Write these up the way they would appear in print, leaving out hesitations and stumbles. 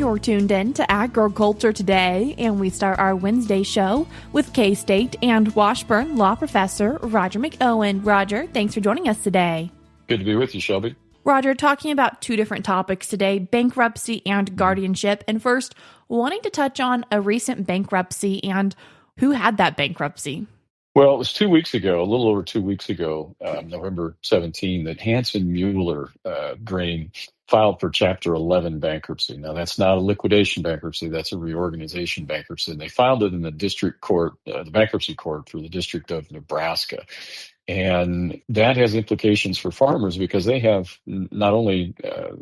You're tuned in to Agriculture Today, and we start our Wednesday show with K-State and Washburn law professor Roger McEowen. Roger, thanks for joining us today. Good to be with you, Shelby. Roger, talking about two different topics today, bankruptcy and guardianship. And first, wanting to touch on a recent bankruptcy and who had that bankruptcy. Well, it was 2 weeks ago, a little over 2 weeks ago, November 17, that Hansen-Mueller grain filed for Chapter 11 bankruptcy. Now, that's not a liquidation bankruptcy. That's a reorganization bankruptcy. And they filed it in the district court, the bankruptcy court for the District of Nebraska. And that has implications for farmers because they have not only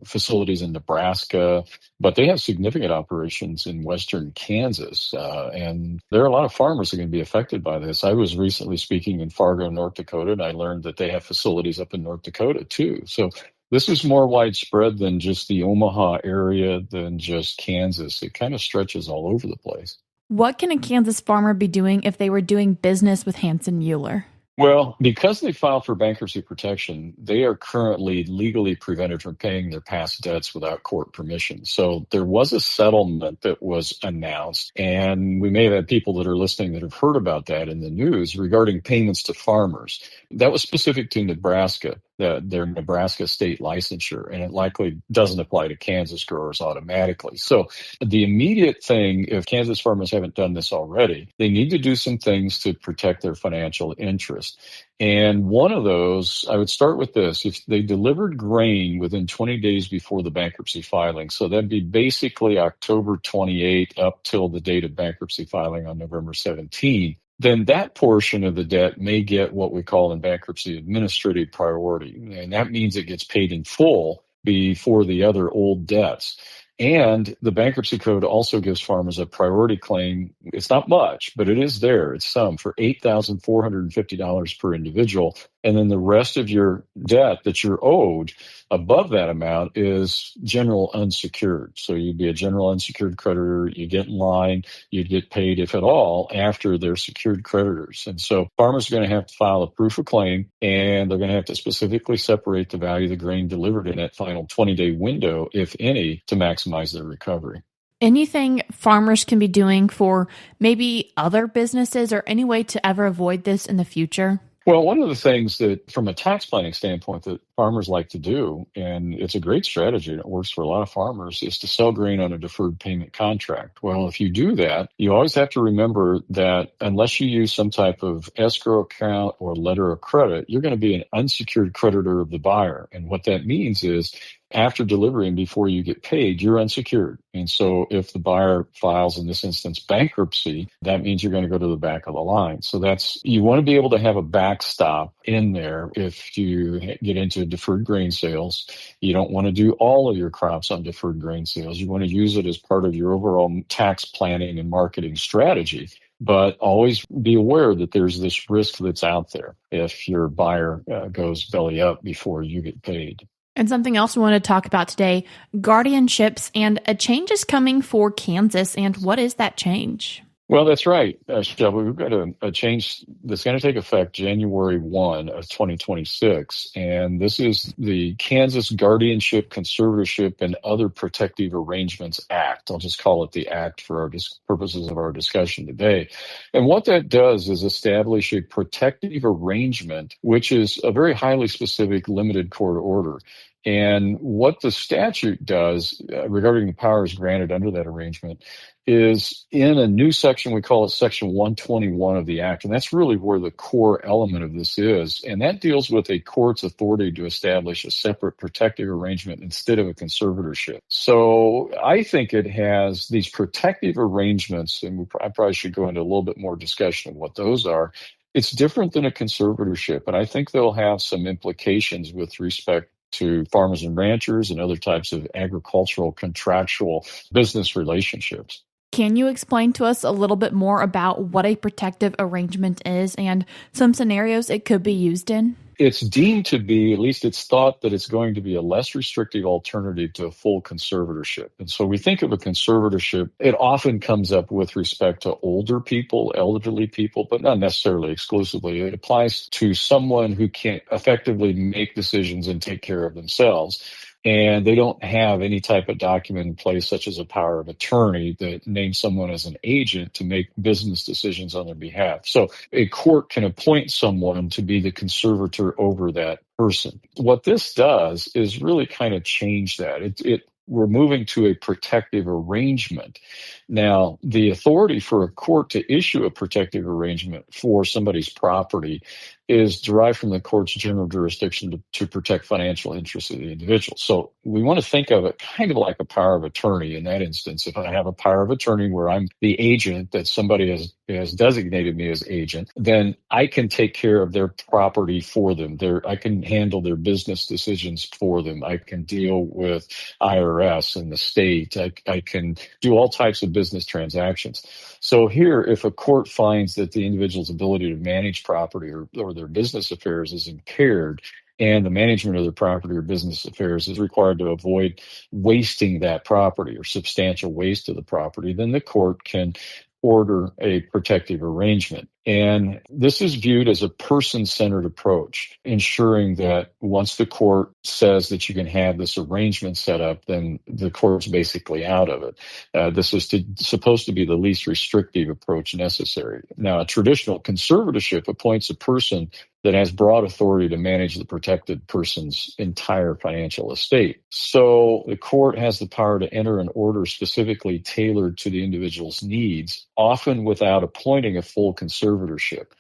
facilities in Nebraska, but they have significant operations in western Kansas. And there are a lot of farmers that are going to be affected by this. I was recently speaking in Fargo, North Dakota, and I learned that they have facilities up in North Dakota too. So this is more widespread than just the Omaha area, than just Kansas. It kind of stretches all over the place. What can a Kansas farmer be doing if they were doing business with Hansen-Mueller? Well, because they filed for bankruptcy protection, they are currently legally prevented from paying their past debts without court permission. So there was a settlement that was announced, and we may have had people that are listening that have heard about that in the news regarding payments to farmers. That was specific to Nebraska, their Nebraska state licensure, and it likely doesn't apply to Kansas growers automatically. So the immediate thing, if Kansas farmers haven't done this already, they need to do some things to protect their financial interest. And one of those, I would start with this. If they delivered grain within 20 days before the bankruptcy filing, so that'd be basically October 28 up till the date of bankruptcy filing on November 17, then that portion of the debt may get what we call in bankruptcy administrative priority. And that means it gets paid in full before the other old debts. And the bankruptcy code also gives farmers a priority claim. It's not much, but it is there. It's some for $8,450 per individual. And then the rest of your debt that you're owed above that amount is general unsecured. So you'd be a general unsecured creditor. You get in line. You'd get paid, if at all, after they're secured creditors. And so farmers are going to have to file a proof of claim, and they're going to have to specifically separate the value of the grain delivered in that final 20-day window, if any, to maximize their recovery. Anything farmers can be doing for maybe other businesses or any way to ever avoid this in the future? Well, one of the things that, from a tax planning standpoint, that farmers like to do, and it's a great strategy and it works for a lot of farmers, is to sell grain on a deferred payment contract. Well, if you do that, you always have to remember that unless you use some type of escrow account or letter of credit, you're going to be an unsecured creditor of the buyer. And what that means is, after delivery and before you get paid, you're unsecured. And so if the buyer files, in this instance, bankruptcy, that means you're going to go to the back of the line. So you want to be able to have a backstop in there if you get into deferred grain sales. You don't want to do all of your crops on deferred grain sales. You want to use it as part of your overall tax planning and marketing strategy. But always be aware that there's this risk that's out there if your buyer goes belly up before you get paid. And something else we want to talk about today, guardianships, and a change is coming for Kansas. And what is that change? Well, that's right, Shelby. We've got a change that's going to take effect January 1 of 2026. And this is the Kansas Guardianship, Conservatorship, and Other Protective Arrangements Act. I'll just call it the Act for our purposes of our discussion today. And what that does is establish a protective arrangement, which is a very highly specific limited court order. And what the statute does regarding the powers granted under that arrangement is in a new section, we call it Section 121 of the Act. And that's really where the core element of this is. And that deals with a court's authority to establish a separate protective arrangement instead of a conservatorship. So I think it has these protective arrangements, and I probably should go into a little bit more discussion of what those are. It's different than a conservatorship, and I think they'll have some implications with respect to farmers and ranchers and other types of agricultural contractual business relationships. Can you explain to us a little bit more about what a protective arrangement is and some scenarios it could be used in? It's deemed to be, at least it's thought that it's going to be a less restrictive alternative to a full conservatorship. And so we think of a conservatorship, it often comes up with respect to older people, elderly people, but not necessarily exclusively. It applies to someone who can't effectively make decisions and take care of themselves. and they don't have any type of document in place, such as a power of attorney that names someone as an agent to make business decisions on their behalf. So a court can appoint someone to be the conservator over that person. What this does is really kind of change that. We're moving to a protective arrangement. Now, the authority for a court to issue a protective arrangement for somebody's property is derived from the court's general jurisdiction to protect financial interests of the individual. So we want to think of it kind of like a power of attorney in that instance. If I have a power of attorney where I'm the agent that somebody has designated me as agent, then I can take care of their property for them. I can handle their business decisions for them. I can deal with IRS and the state. I can do all types of business transactions. So here, if a court finds that the individual's ability to manage property or their business affairs is impaired, and the management of their property or business affairs is required to avoid wasting that property or substantial waste of the property, then the court can order a protective arrangement. And this is viewed as a person-centered approach, ensuring that once the court says that you can have this arrangement set up, then the court's basically out of it. This is supposed to be the least restrictive approach necessary. Now, a traditional conservatorship appoints a person that has broad authority to manage the protected person's entire financial estate. So the court has the power to enter an order specifically tailored to the individual's needs, often without appointing a full conservatorship.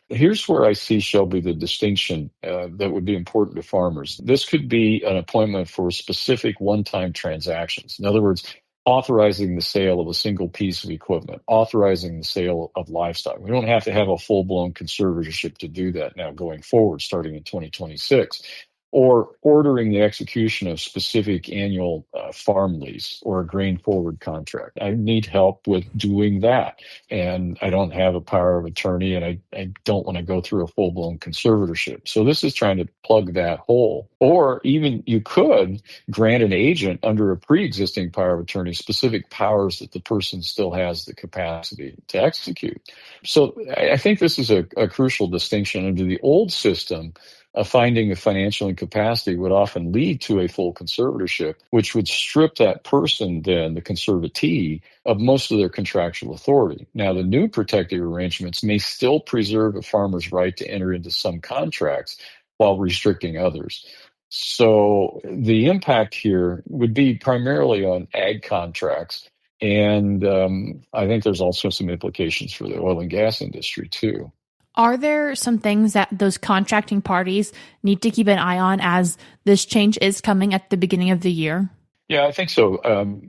Here's where I see, Shelby, the distinction that would be important to farmers. This could be an appointment for specific one-time transactions. In other words, authorizing the sale of a single piece of equipment, authorizing the sale of livestock. We don't have to have a full-blown conservatorship to do that now going forward, starting in 2026. Or ordering the execution of specific annual farm lease or a grain forward contract. I need help with doing that. And I don't have a power of attorney, and I don't want to go through a full-blown conservatorship. So this is trying to plug that hole. Or even you could grant an agent under a pre-existing power of attorney specific powers that the person still has the capacity to execute. So I think this is a crucial distinction. Under the old system, a finding of financial incapacity would often lead to a full conservatorship, which would strip that person, then the conservatee, of most of their contractual authority. Now, the new protective arrangements may still preserve a farmer's right to enter into some contracts while restricting others. So the impact here would be primarily on ag contracts. And I think there's also some implications for the oil and gas industry, too. Are there some things that those contracting parties need to keep an eye on as this change is coming at the beginning of the year? Yeah, I think so.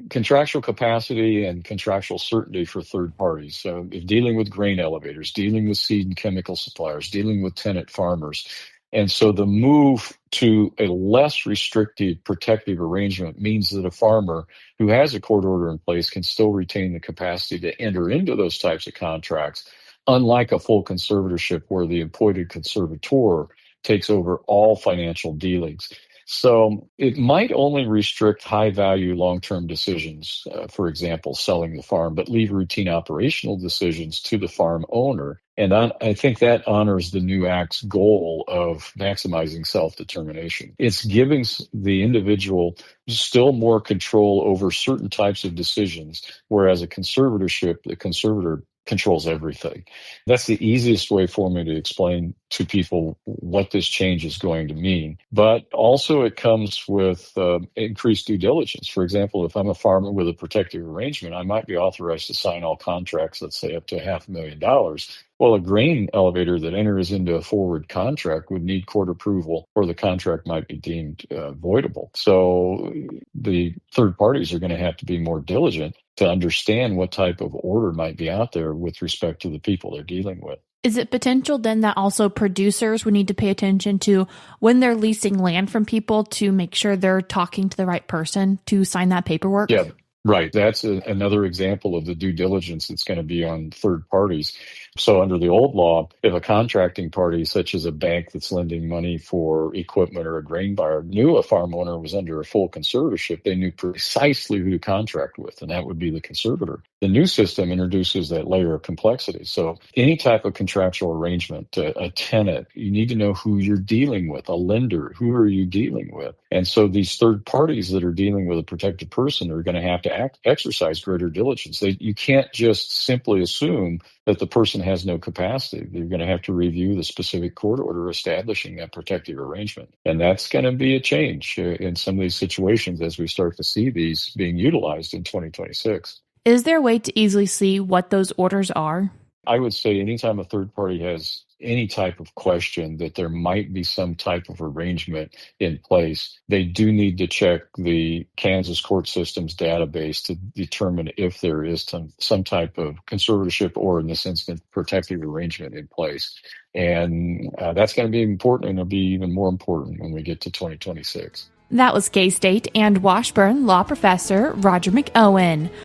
Contractual capacity and contractual certainty for third parties. So if dealing with grain elevators, dealing with seed and chemical suppliers, dealing with tenant farmers. And so the move to a less restrictive protective arrangement means that a farmer who has a court order in place can still retain the capacity to enter into those types of contracts, unlike a full conservatorship where the appointed conservator takes over all financial dealings. So it might only restrict high-value long-term decisions, for example, selling the farm, but leave routine operational decisions to the farm owner. And I think that honors the new Act's goal of maximizing self-determination. It's giving the individual still more control over certain types of decisions, whereas a conservatorship, the conservator controls everything. That's the easiest way for me to explain to people what this change is going to mean. But also it comes with increased due diligence. For example, if I'm a farmer with a protective arrangement, I might be authorized to sign all contracts, let's say up to $500,000. Well, a grain elevator that enters into a forward contract would need court approval, or the contract might be deemed voidable. So the third parties are going to have to be more diligent to understand what type of order might be out there with respect to the people they're dealing with. Is it potential then that also producers would need to pay attention to when they're leasing land from people to make sure they're talking to the right person to sign that paperwork? Yeah. Right. That's another example of the due diligence that's going to be on third parties. So under the old law, if a contracting party, such as a bank that's lending money for equipment or a grain buyer, knew a farm owner was under a full conservatorship, they knew precisely who to contract with, and that would be the conservator. The new system introduces that layer of complexity. So any type of contractual arrangement, a tenant, you need to know who you're dealing with, a lender, who are you dealing with? And so these third parties that are dealing with a protected person are going to have to exercise greater diligence. You can't just simply assume that the person has no capacity. You're going to have to review the specific court order establishing that protective arrangement. And that's going to be a change in some of these situations as we start to see these being utilized in 2026. Is there a way to easily see what those orders are? I would say anytime a third party has any type of question that there might be some type of arrangement in place, they do need to check the Kansas court system's database to determine if there is some type of conservatorship or, in this instance, protective arrangement in place. And that's going to be important, and it'll be even more important when we get to 2026. That was K-State and Washburn law professor Roger McEowen.